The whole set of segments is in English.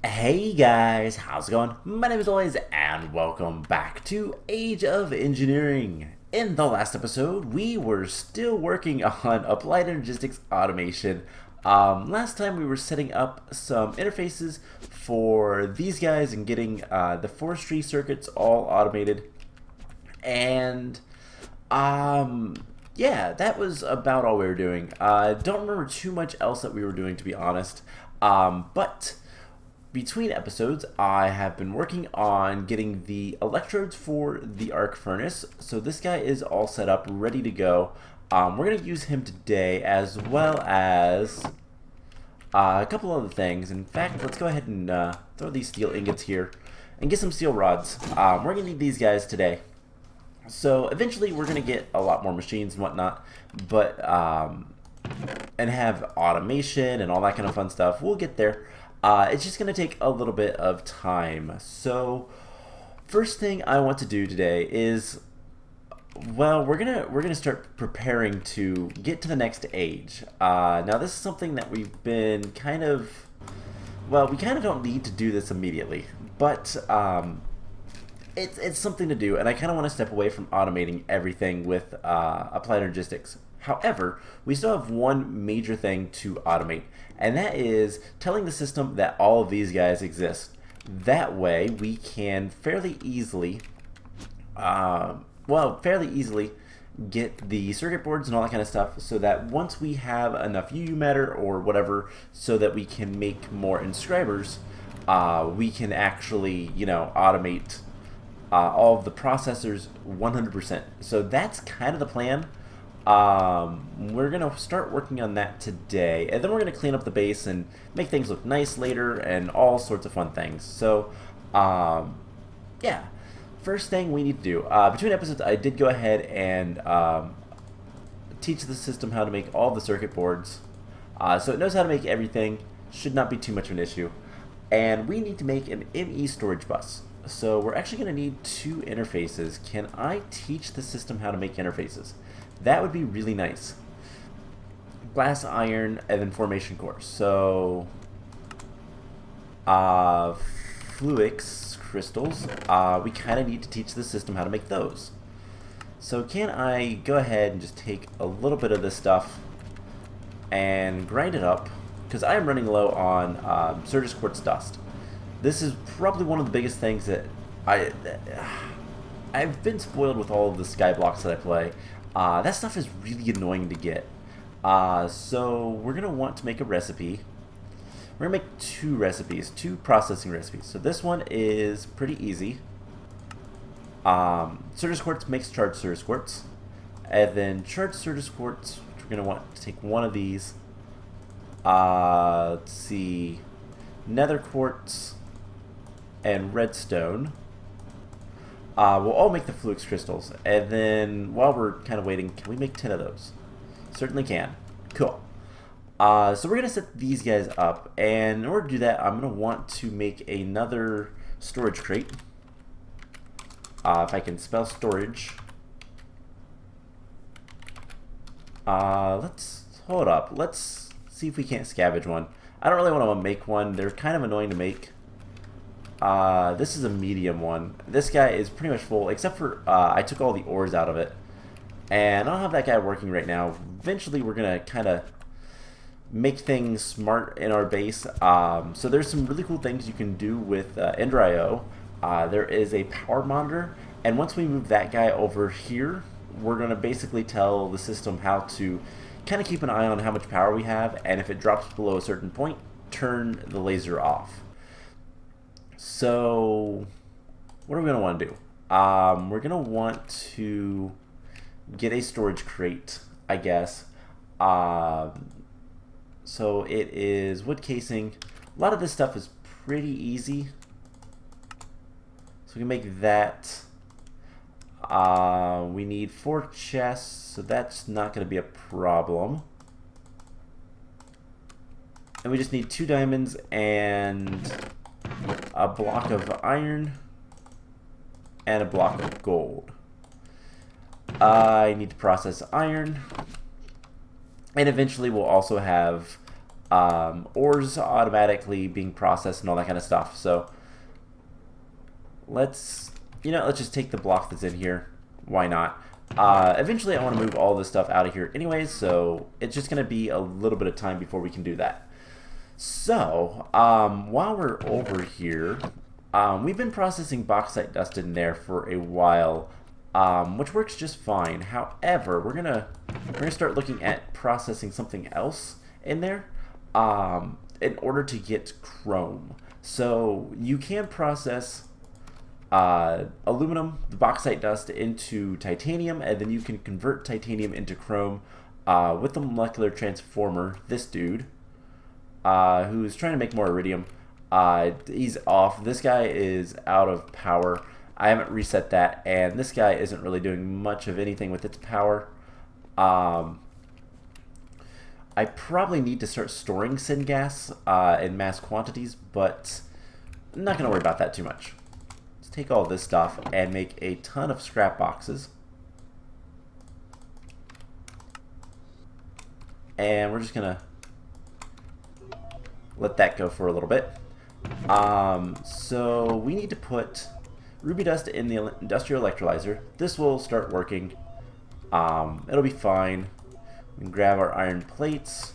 Hey guys, how's it going? My name is Always, and welcome back to Age of Engineering. In the last episode, we were still working on applied logistics automation. Last time we were setting up some interfaces for these guys and getting the forestry circuits all automated. And yeah, that was about all we were doing. I don't remember too much else that we were doing, to be honest. But between episodes, I have been working on getting the electrodes for the arc furnace. So this guy is all set up, ready to go. We're going to use him today, as well as a couple other things. In fact, let's go ahead and throw these steel ingots here and get some steel rods. We're going to need these guys today. So eventually we're going to get a lot more machines and whatnot, but and have automation and all that kind of fun stuff. We'll get there. It's just going to take a little bit of time. So first thing I want to do today is, well, we're gonna start preparing to get to the next age. Now this is something that we've been kind of, well, we kind of don't need to do this immediately, but it's something to do, and I kind of want to step away from automating everything with applied logistics. However, we still have one major thing to automate, and that is telling the system that all of these guys exist. That way, we can fairly easily, get the circuit boards and all that kind of stuff, so that once we have enough UU matter or whatever, so that we can make more inscribers, we can actually, automate all of the processors 100%. So that's kind of the plan. We're going to start working on that today, and then we're going to clean up the base and make things look nice later and all sorts of fun things. So, yeah. First thing we need to do, between episodes, I did go ahead and teach the system how to make all the circuit boards. So it knows how to make everything. Should not be too much of an issue. And we need to make an ME storage bus. So we're actually going to need two interfaces. Can I teach the system how to make interfaces? That would be really nice. Glass, iron, and then formation core. So, fluix crystals. We kind of need to teach the system how to make those. So can I go ahead and just take a little bit of this stuff and grind it up? Because I am running low on Certus quartz dust. This is probably one of the biggest things that I've been spoiled with all of the sky blocks that I play. That stuff is really annoying to get. So we're going to want to make a recipe. We're going to make two recipes, two processing recipes. So this one is pretty easy. Certus quartz makes charged Certus quartz. And then charged Certus quartz, we're going to want to take one of these. Let's see. Nether quartz and redstone. We'll all make the fluix crystals, and then while we're kind of waiting, can we make 10 of those? Certainly can. Cool. So we're going to set these guys up, and in order to do that, I'm going to want to make another storage crate. If I can spell storage. Let's hold up. Let's see if we can't scavenge one. I don't really want to make one. They're kind of annoying to make. This is a medium one. This guy is pretty much full, except for I took all the ores out of it. And I don't have that guy working right now. Eventually we're going to kind of make things smart in our base. So there's some really cool things you can do with Ender.io. There is a power monitor, and once we move that guy over here, we're going to basically tell the system how to kind of keep an eye on how much power we have, and if it drops below a certain point, turn the laser off. So, what are we going to want to do? We're going to want to get a storage crate, I guess. So it is wood casing. A lot of this stuff is pretty easy. So we can make that. We need 4 chests, so that's not going to be a problem. And we just need 2 diamonds and a block of iron and a block of gold. I need to process iron, and eventually we'll also have ores automatically being processed and all that kind of stuff. So let's just take the block that's in here. Why not? Eventually I want to move all this stuff out of here anyways, so it's just going to be a little bit of time before we can do that. So while we're over here, we've been processing bauxite dust in there for a while, which works just fine. However, we're gonna start looking at processing something else in there in order to get chrome. So you can process aluminum, the bauxite dust, into titanium, and then you can convert titanium into chrome with the molecular transformer. This dude, who's trying to make more iridium, he's off. This guy is out of power. I haven't reset that, and this guy isn't really doing much of anything with its power. I probably need to start storing syngas in mass quantities, but I'm not going to worry about that too much. Let's take all this stuff and make a ton of scrap boxes. And we're just going to let that go for a little bit. So we need to put ruby dust in the industrial electrolyzer. This will start working. It'll be fine. We can grab our iron plates,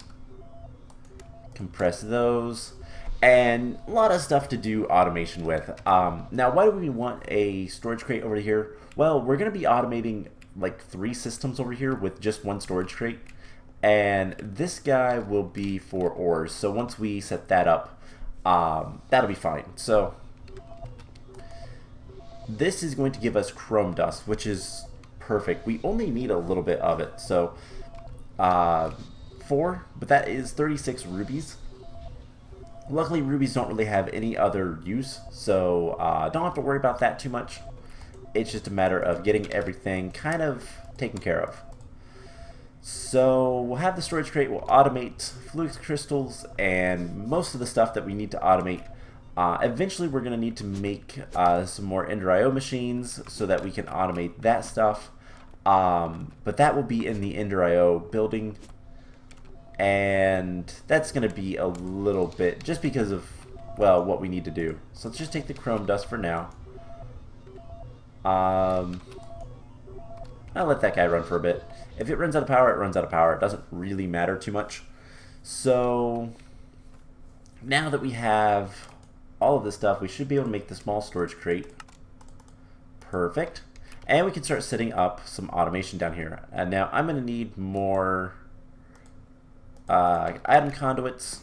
compress those, and a lot of stuff to do automation with. Now, why do we want a storage crate over here? Well, we're going to be automating like 3 systems over here with just 1 storage crate, and this guy will be for ores. So once we set that up, that'll be fine. So this is going to give us chrome dust, which is perfect. We only need a little bit of it, so 4, but that is 36 rubies. Luckily, rubies don't really have any other use, so don't have to worry about that too much. It's just a matter of getting everything kind of taken care of. So we'll have the storage crate. We'll automate fluid crystals and most of the stuff that we need to automate. Eventually, we're going to need to make some more Ender IO machines so that we can automate that stuff. But that will be in the Ender IO building, and that's going to be a little bit just because of, well, what we need to do. So let's just take the chrome dust for now. I'll let that guy run for a bit. If it runs out of power, it runs out of power. It doesn't really matter too much. So now that we have all of this stuff, we should be able to make the small storage crate. Perfect. And we can start setting up some automation down here. And now I'm going to need more atom conduits.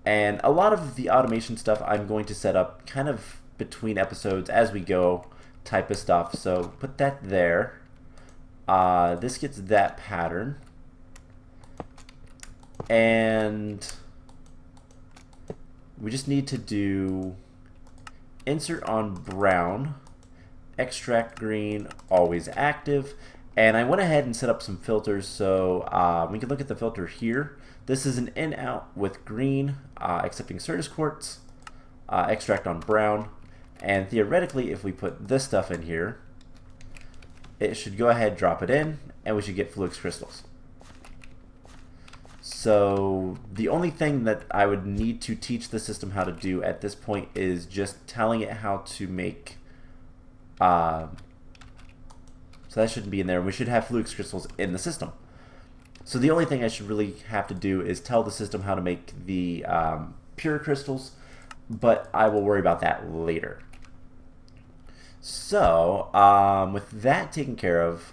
And a lot of the automation stuff I'm going to set up kind of between episodes as we go type of stuff. So put that there. This gets that pattern. And we just need to do insert on brown, extract green, always active. And I went ahead and set up some filters, so we can look at the filter here. This is an in-out with green, accepting Certus quartz, extract on brown, and theoretically if we put this stuff in here, it should go ahead, drop it in, and we should get flux crystals. So the only thing that I would need to teach the system how to do at this point is just telling it how to make so that shouldn't be in there. We should have flux crystals in the system. So the only thing I should really have to do is tell the system how to make the pure crystals, but I will worry about that later. So with that taken care of,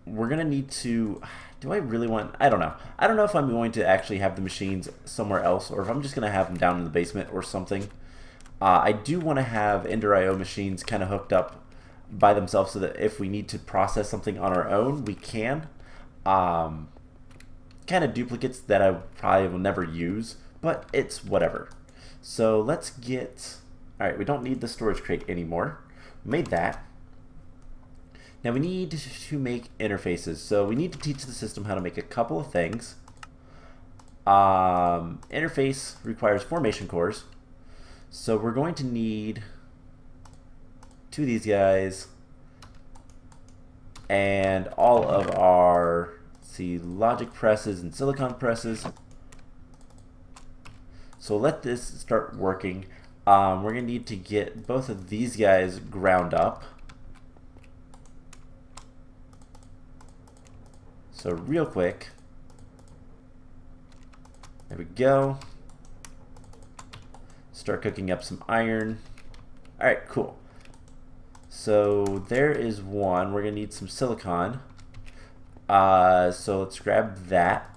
we're going to need to... Do I really want... I don't know. I don't know if I'm going to actually have the machines somewhere else or if I'm just going to have them down in the basement or something. I do want to have Ender IO machines kind of hooked up by themselves so that if we need to process something on our own, we can. Kind of duplicates that I probably will never use, but it's whatever. So let's get... Alright, we don't need the storage crate anymore. We made that. Now we need to make interfaces. So we need to teach the system how to make a couple of things. Interface requires formation cores. So we're going to need 2 of these guys and all of our see, logic presses and silicon presses. So let this start working. We're going to need to get both of these guys ground up. So real quick. There we go. Start cooking up some iron. Alright, cool. So there is one. We're going to need some silicon. So let's grab that.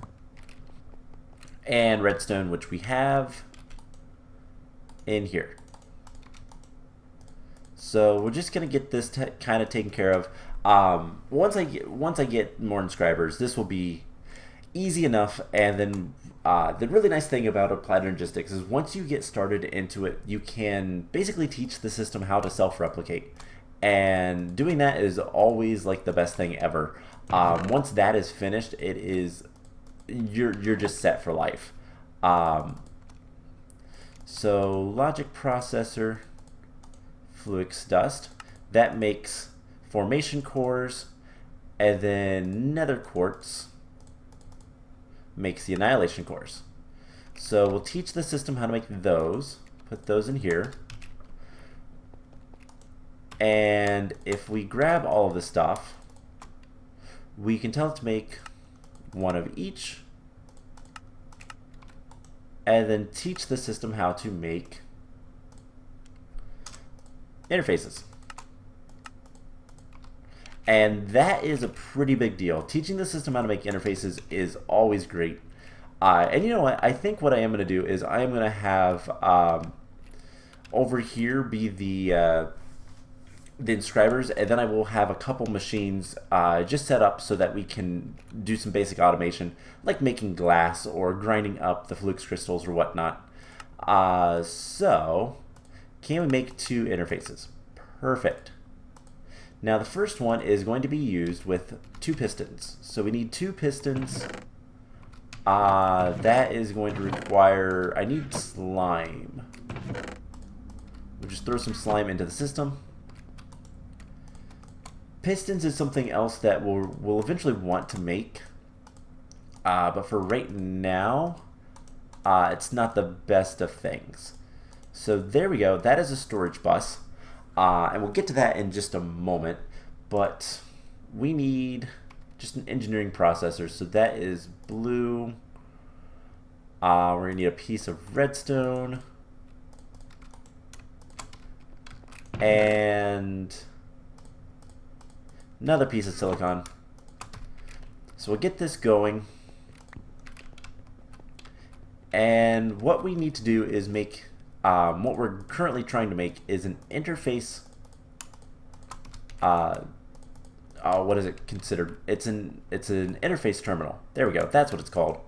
And redstone, which we have in here. So we're just going to get this kind of taken care of. Once I get more subscribers, this will be easy enough. And then the really nice thing about Applied Logistics is once you get started into it, you can basically teach the system how to self-replicate. And doing that is always like the best thing ever. Once that is finished, it is you're just set for life. So logic processor, Fluix dust, that makes formation cores, and then nether quartz makes the annihilation cores. So we'll teach the system how to make those, put those in here. And if we grab all of the stuff, we can tell it to make one of each, and then teach the system how to make interfaces. And that is a pretty big deal. Teaching the system how to make interfaces is always great. And you know what? I think what I am going to do is I am going to have over here be the inscribers, and then I will have a couple machines just set up so that we can do some basic automation, like making glass or grinding up the Fluix crystals or whatnot. So, can we make 2 interfaces? Perfect. Now the first one is going to be used with 2 pistons. So we need 2 pistons. That is going to require, I need slime. We'll just throw some slime into the system. Pistons is something else that we'll eventually want to make. But for right now, it's not the best of things. So there we go. That is a storage bus. And we'll get to that in just a moment. But we need just an engineering processor. So that is blue. We're going to need a piece of redstone. And another piece of silicon. So we'll get this going. And what we need to do is make, what we're currently trying to make is an interface. What is it considered? It's an interface terminal. There we go. That's what it's called.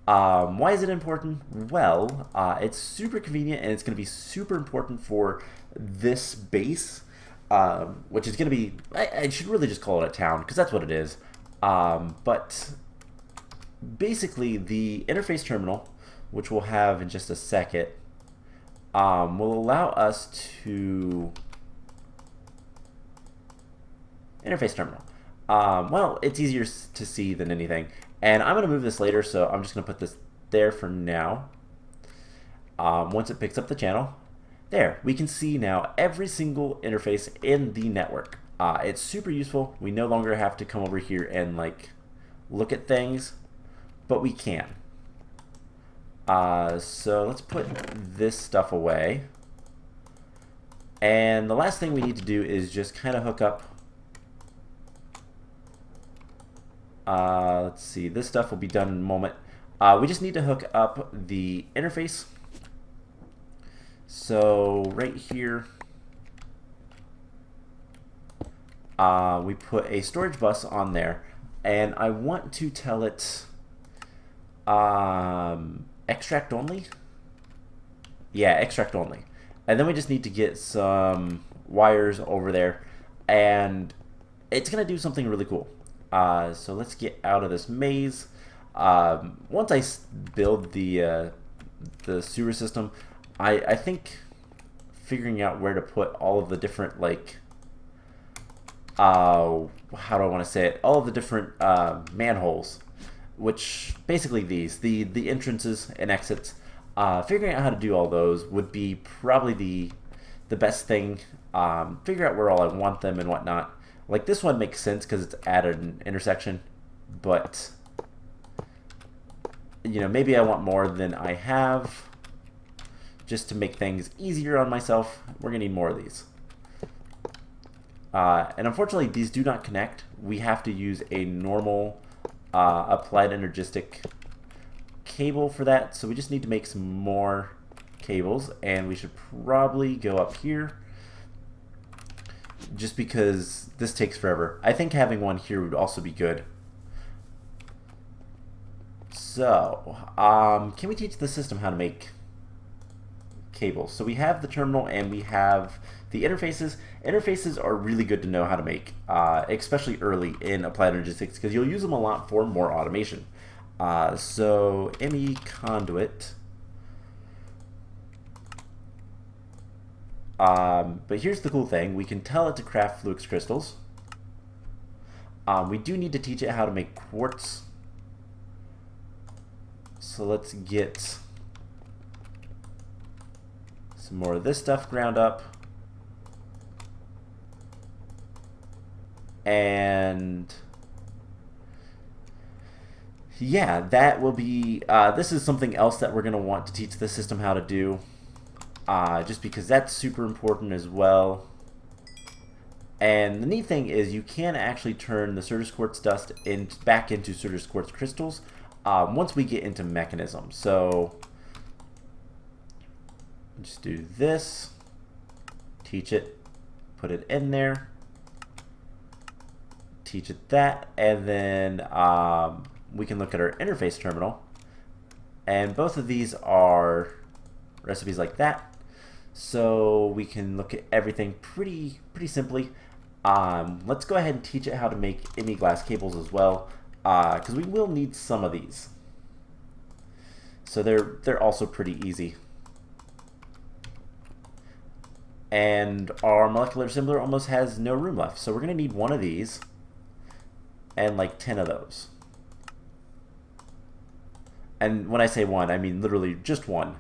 Why is it important? Well, it's super convenient, and it's going to be super important for this base. Which is going to be, I should really just call it a town, because that's what it is. But basically, the interface terminal, which we'll have in just a second, will allow us to... Interface terminal. Well, it's easier to see than anything. And I'm going to move this later, so I'm just going to put this there for now. Once it picks up the channel, there, we can see now every single interface in the network. It's super useful. We no longer have to come over here and like look at things, but we can. So let's put this stuff away. And the last thing we need to do is just kind of hook up. Let's see, this stuff will be done in a moment. We just need to hook up the interface. So right here, we put a storage bus on there, and I want to tell it extract only. Yeah, extract only. And then we just need to get some wires over there, and it's gonna do something really cool. So let's get out of this maze. Once I build the sewer system, I think figuring out where to put all of the different like how do I want to say it? All of the different manholes, which basically the entrances and exits. Figuring out how to do all those would be probably the best thing. Figure out where all I want them and whatnot. Like this one makes sense because it's at an intersection, but you know, maybe I want more than I have just to make things easier on myself. We're gonna need more of these. And unfortunately, these do not connect. We have to use a normal applied energistic cable for that. So we just need to make some more cables, and we should probably go up here just because this takes forever. I think having one here would also be good. So, can we teach the system how to make cables? So we have the terminal and we have the interfaces. Interfaces are really good to know how to make, especially early in applied logistics, because you'll use them a lot for more automation. So ME conduit. But here's the cool thing. We can tell it to craft flux crystals. We do need to teach it how to make quartz. So let's get some more of this stuff ground up. And yeah, that will be, this is something else that we're going to want to teach the system how to do, just because that's super important as well. And the neat thing is you can actually turn the Certus quartz dust back into Certus quartz crystals once we get into mechanism. So just do this, teach it, put it in there, teach it that, and then we can look at our interface terminal, and both of these are recipes like that. So we can look at everything pretty simply. Let's go ahead and teach it how to make ME glass cables as well, because we will need some of these. So they're also pretty easy. And our molecular assembler almost has no room left, so we're going to need one of these and like 10 of those. And when I say one, I mean literally just one.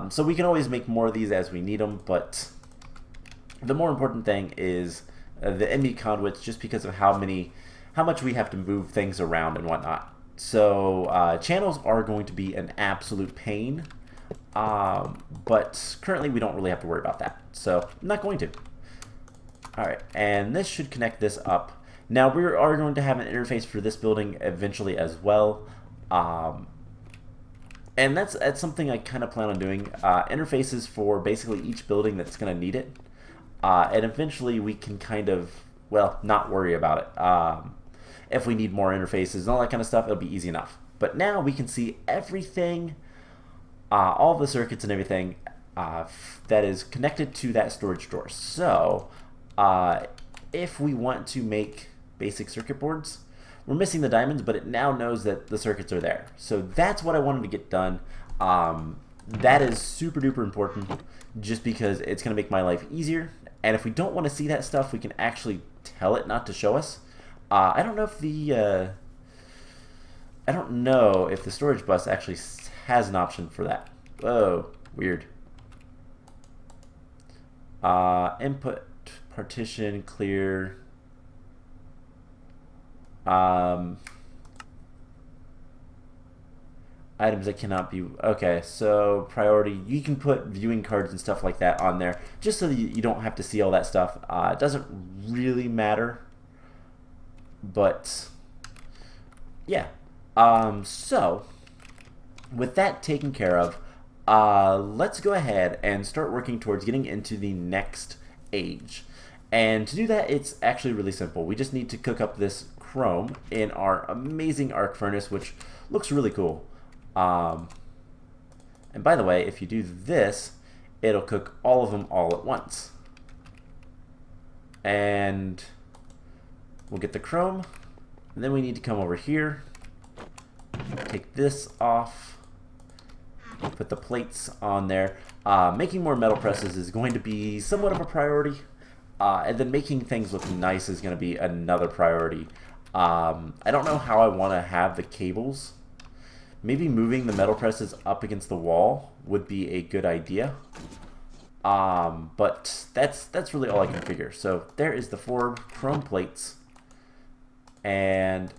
So we can always make more of these as we need them, but the more important thing is the ME conduits, just because of how much we have to move things around and whatnot. So channels are going to be an absolute pain, but currently we don't really have to worry about that, so I'm not going to. Alright, and this should connect this up. Now we are going to have an interface for this building eventually as well, and that's something I kind of plan on doing, interfaces for basically each building that's going to need it, and eventually we can kind of, well, not worry about it. If we need more interfaces and all that kind of stuff, it'll be easy enough. But now we can see everything, all the circuits and everything that is connected to that storage door. So if we want to make basic circuit boards, we're missing the diamonds, but it now knows that the circuits are there. So that's what I wanted to get done. That is super duper important, just because it's going to make my life easier. And if we don't want to see that stuff, we can actually tell it not to show us. I don't know if the storage bus actually has an option for that. Whoa, weird. Input partition clear. Items that cannot be, okay, so priority, you can put viewing cards and stuff like that on there just so that you don't have to see all that stuff. It doesn't really matter, but yeah. So with that taken care of, let's go ahead and start working towards getting into the next age. And to do that, it's actually really simple. We just need to cook up this chrome in our amazing arc furnace, which looks really cool. And by the way, if you do this, it'll cook all of them all at once. And we'll get the chrome, and then we need to come over here, take this off, put the plates on there. Making more metal presses is going to be somewhat of a priority. And then making things look nice is going to be another priority. I don't know how I want to have the cables. Maybe moving the metal presses up against the wall would be a good idea. But that's really all I can figure. So there is the 4 chrome plates. And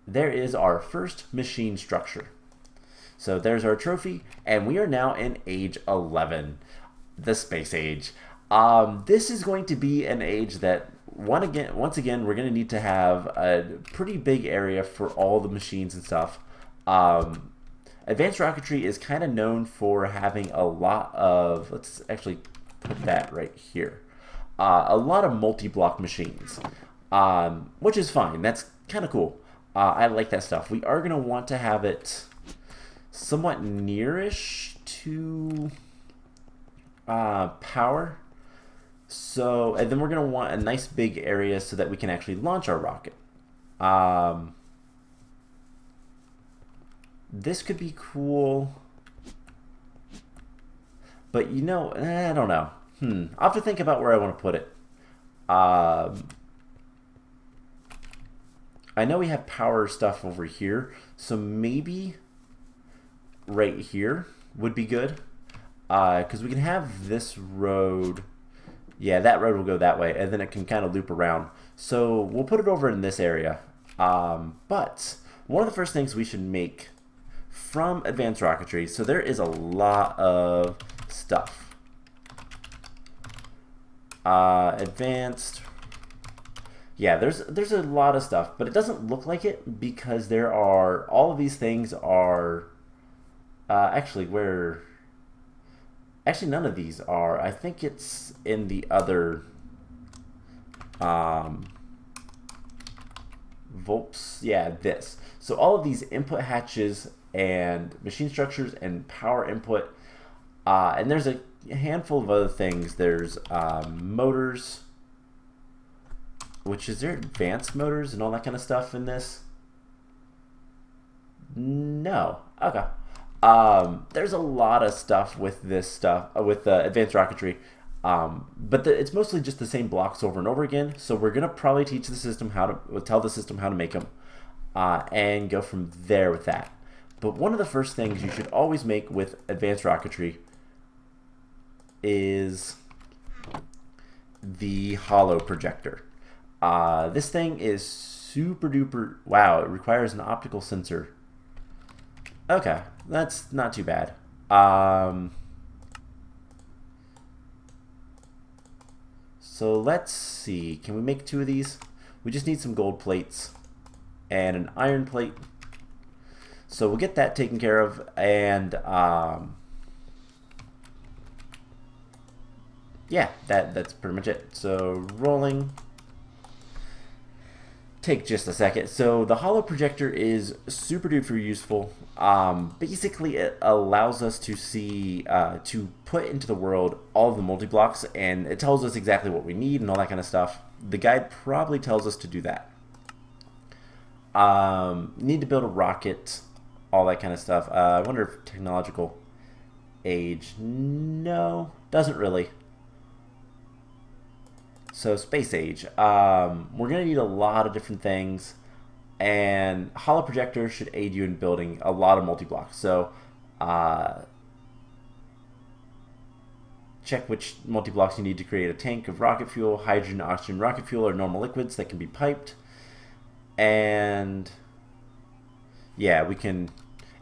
there is our first machine structure. So there's our trophy, and we are now in age 11, the space age. This is going to be an age that once again we're going to need to have a pretty big area for all the machines and stuff. Advanced rocketry is kind of known for having a lot of, let's actually put that right here, a lot of multi-block machines, which is fine. That's kind of cool. I like that stuff. We are going to want to have it somewhat nearish to power. So, and then we're going to want a nice big area so that we can actually launch our rocket. This could be cool. But you know, I don't know. I'll have to think about where I want to put it. I know we have power stuff over here, so maybe right here would be good. Because we can have this road. Yeah, that road will go that way, and then it can kind of loop around. So we'll put it over in this area. But one of the first things we should make from advanced rocketry, so there is a lot of stuff. Advanced. Yeah, there's a lot of stuff, but it doesn't look like it because there are all of these things are actually where. Actually, none of these are. I think it's in the other Volps. Yeah, this. So all of these input hatches and machine structures and power input. And there's a handful of other things. There's motors, which is there advanced motors and all that kind of stuff in this? No. Okay. There's a lot of stuff with this stuff, with advanced rocketry, but it's mostly just the same blocks over and over again. So we're gonna probably teach the system tell the system how to make them, and go from there with that. But one of the first things you should always make with advanced rocketry is the hollow projector. This thing is super duper. Wow, it requires an optical sensor. Okay, that's not too bad. So let's see. Can we make 2 of these? We just need some gold plates and an iron plate. So we'll get that taken care of, and yeah, that's pretty much it. So rolling. Take just a second. So the hollow projector is super duper useful. Basically, it allows us to see, to put into the world all of the multi-blocks, and it tells us exactly what we need and all that kind of stuff. The guide probably tells us to do that. Need to build a rocket, all that kind of stuff. I wonder if technological age, no, doesn't really. So space age, we're going to need a lot of different things, and hollow projector should aid you in building a lot of multi-blocks. So check which multi-blocks you need to create a tank of rocket fuel, hydrogen, oxygen, rocket fuel, or normal liquids that can be piped. And yeah, we can,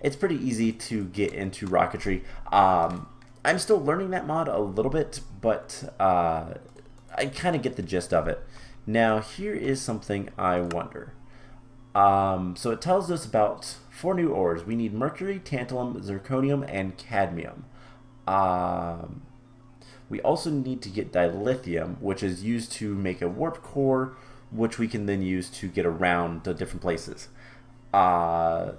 it's pretty easy to get into rocketry. I'm still learning that mod a little bit, but I kind of get the gist of it. Now, here is something I wonder. So it tells us about 4 new ores. We need mercury, tantalum, zirconium, and cadmium. We also need to get dilithium, which is used to make a warp core, which we can then use to get around to different places. And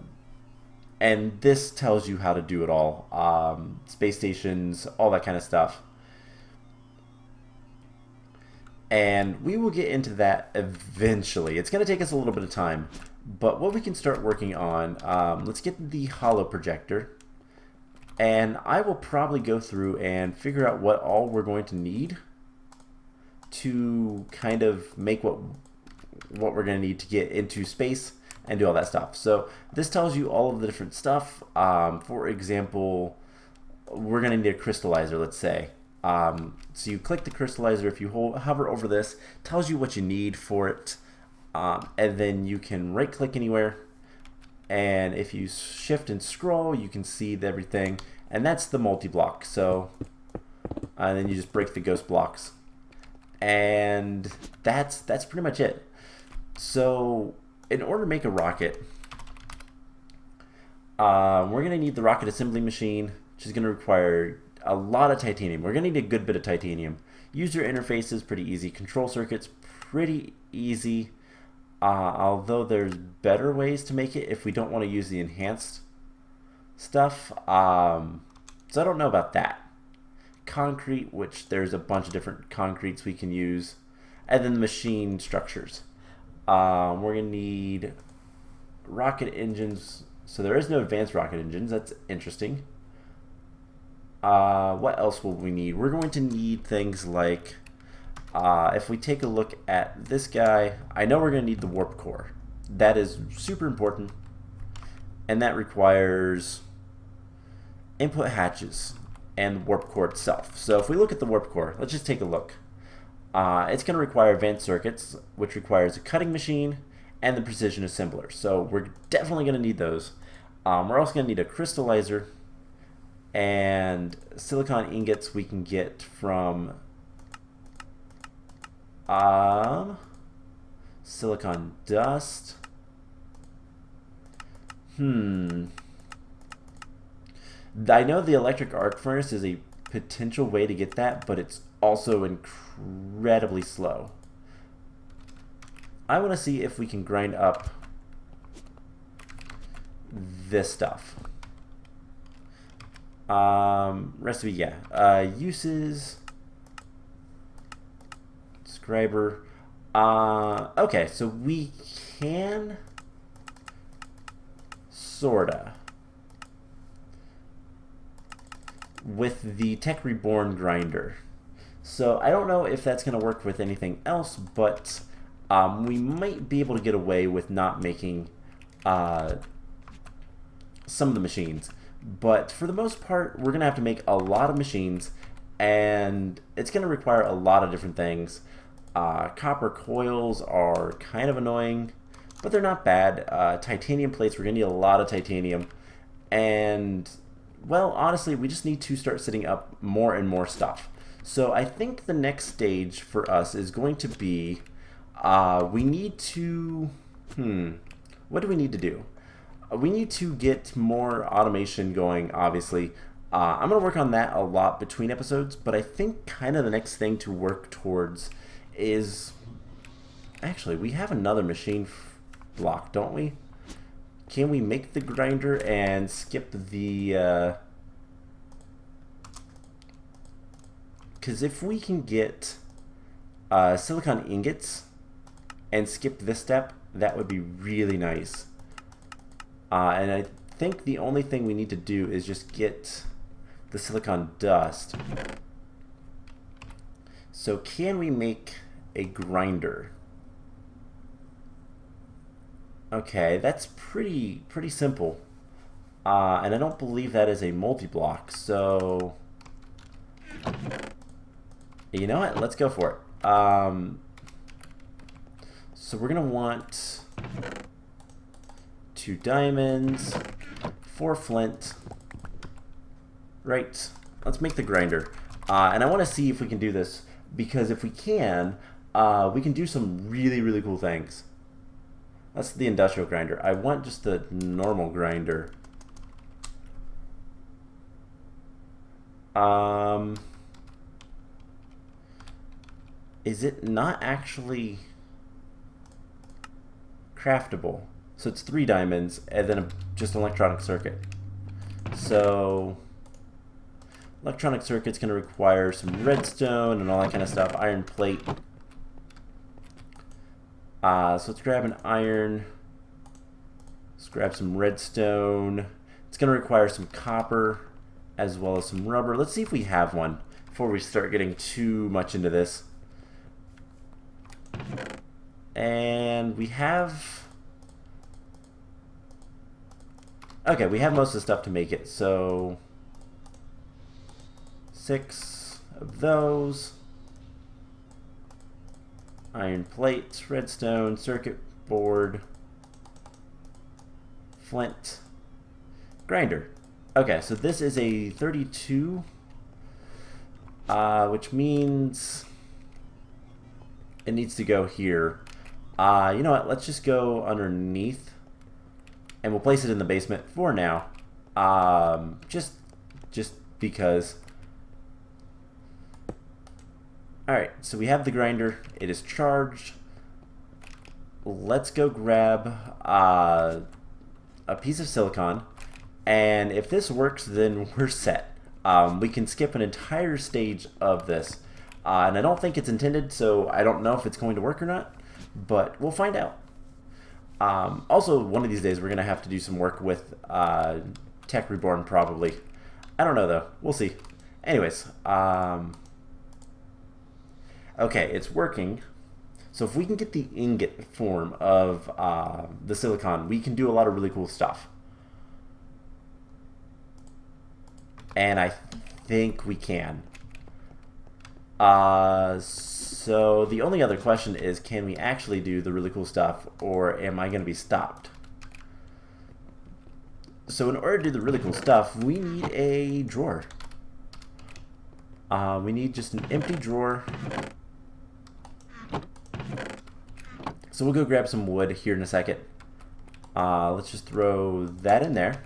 this tells you how to do it all. Space stations, all that kind of stuff. And we will get into that eventually. It's going to take us a little bit of time. But what we can start working on, let's get the hollow projector. And I will probably go through and figure out what all we're going to need. to kind of make what we're going to need to get into space and do all that stuff. So this tells you all of the different stuff. For example, we're going to need a crystallizer, let's say. So you click the crystallizer. If you hover over this, it tells you what you need for it. And then you can right click anywhere. And if you shift and scroll, you can see everything. And that's the multi-block. So then you just break the ghost blocks. And that's pretty much it. So in order to make a rocket, we're going to need the rocket assembly machine, which is going to require a lot of titanium. We're going to need a good bit of titanium. User interface is pretty easy. Control circuits, pretty easy. Although there's better ways to make it if we don't want to use the enhanced stuff. So I don't know about that. Concrete, which there's a bunch of different concretes we can use. And then the machine structures. We're going to need rocket engines. So there is no advanced rocket engines. That's interesting. What else will we need? We're going to need things like, if we take a look at this guy, I know we're going to need the warp core. That is super important. And that requires input hatches and the warp core itself. So if we look at the warp core, let's just take a look. It's going to require advanced circuits, which requires a cutting machine and the precision assembler. So we're definitely going to need those. We're also going to need a crystallizer and silicon ingots we can get from silicon dust. I know the electric arc furnace is a potential way to get that, but it's also incredibly slow. I want to see if we can grind up this stuff. Recipe, yeah. Uses. Scriber. Okay, so we can sorta with the Tech Reborn grinder. So I don't know if that's going to work with anything else, but we might be able to get away with not making some of the machines. But for the most part, we're going to have to make a lot of machines, and it's going to require a lot of different things. Copper coils are kind of annoying, but they're not bad. Titanium plates, we're going to need a lot of titanium. And, well, honestly, we just need to start setting up more and more stuff. So I think the next stage for us is going to be, we need to, what do we need to do? We need to get more automation going, obviously. I'm going to work on that a lot between episodes, but I think kind of the next thing to work towards is, actually, we have another machine block, don't we? Can we make the grinder and skip the, because if we can get silicon ingots and skip this step, that would be really nice. And I think the only thing we need to do is just get the silicon dust. So can we make a grinder? Okay, that's pretty simple. And I don't believe that is a multi-block, so you know what? Let's go for it. So we're gonna want 2 diamonds, 4 flint. Right, let's make the grinder. And I want to see if we can do this, because if we can do some really cool things. That's the industrial grinder. I want just the normal grinder. Is it not actually craftable? So it's 3 diamonds and then just an electronic circuit. So electronic circuit's going to require some redstone and all that kind of stuff. Iron plate. So let's grab an iron. Let's grab some redstone. It's going to require some copper as well as some rubber. Let's see if we have one before we start getting too much into this. And we have... Okay, we have most of the stuff to make it, so... 6 of those. Iron plates, redstone, circuit board, flint, grinder. Okay, so this is a 32, which means it needs to go here. You know what? Let's just go underneath, and we'll place it in the basement for now. Just because. Alright, so we have the grinder. It is charged. Let's go grab a piece of silicon. And if this works, then we're set. We can skip an entire stage of this. And I don't think it's intended, so I don't know if it's going to work or not. But we'll find out. Also, one of these days, we're going to have to do some work with Tech Reborn, probably. I don't know, though. We'll see. Anyways, okay, it's working. So if we can get the ingot form of the silicon, we can do a lot of really cool stuff. And I think we can. So the only other question is, can we actually do the really cool stuff, or am I going to be stopped? So in order to do the really cool stuff, we need a drawer. We need just an empty drawer. So we'll go grab some wood here in a second. Let's just throw that in there.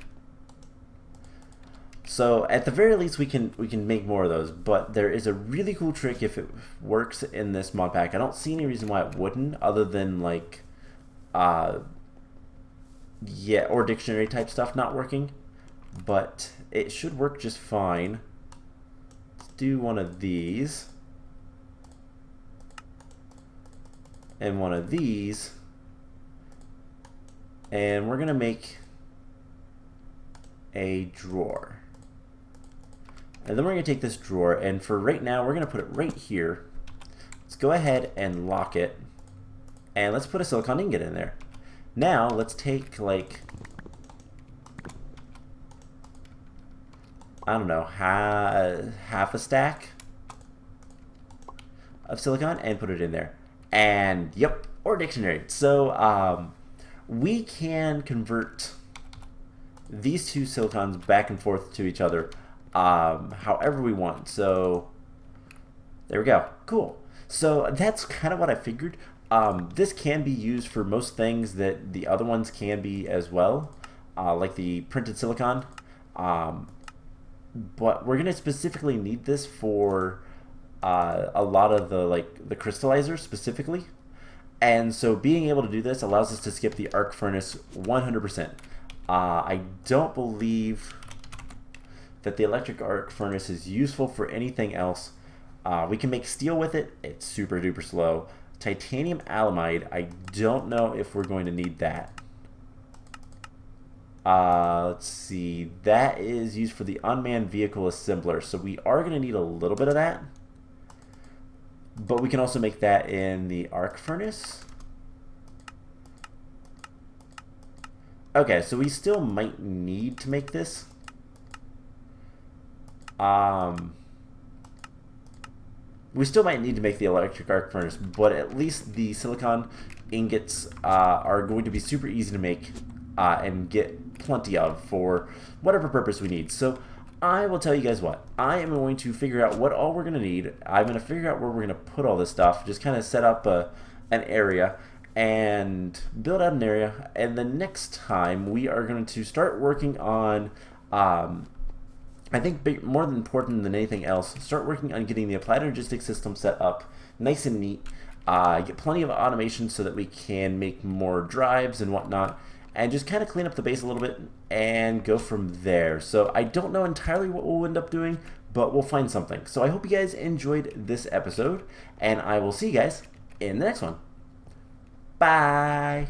So at the very least, we can make more of those. But there is a really cool trick if it works in this mod pack. I don't see any reason why it wouldn't, other than like, yeah, or dictionary type stuff not working. But it should work just fine. Let's do one of these. And one of these, and we're gonna make a drawer, and then we're gonna take this drawer, and for right now we're gonna put it right here. Let's go ahead and lock it, and let's put a silicon ingot in there. Now let's take, like, I don't know, half a stack of silicon and put it in there. And yep, or dictionary. So we can convert these two silicons back and forth to each other however we want. So there we go. Cool. So that's kind of what I figured. This can be used for most things that the other ones can be as well, like the printed silicon. But we're going to specifically need this for a lot of the crystallizers specifically, and so being able to do this allows us to skip the arc furnace 100%. I don't believe that the electric arc furnace is useful for anything else. We can make steel with it. It's super duper slow. Titanium alamide, I don't know if we're going to need that. Let's see, that is used for the unmanned vehicle assembler, so we are going to need a little bit of that. But we can also make that in the arc furnace. Okay, so we still might need to make this. We still might need to make the electric arc furnace, but at least the silicon ingots are going to be super easy to make and get plenty of for whatever purpose we need. So I will tell you guys what, I am going to figure out what all we're going to need. I'm going to figure out where we're going to put all this stuff, just kind of set up an area and build out an area. And the next time we are going to start working on, I think more than important than anything else, start working on getting the applied logistics system set up nice and neat, get plenty of automation so that we can make more drives and whatnot, and just kind of clean up the base a little bit and go from there. So I don't know entirely what we'll end up doing, but we'll find something. So I hope you guys enjoyed this episode, and I will see you guys in the next one. Bye!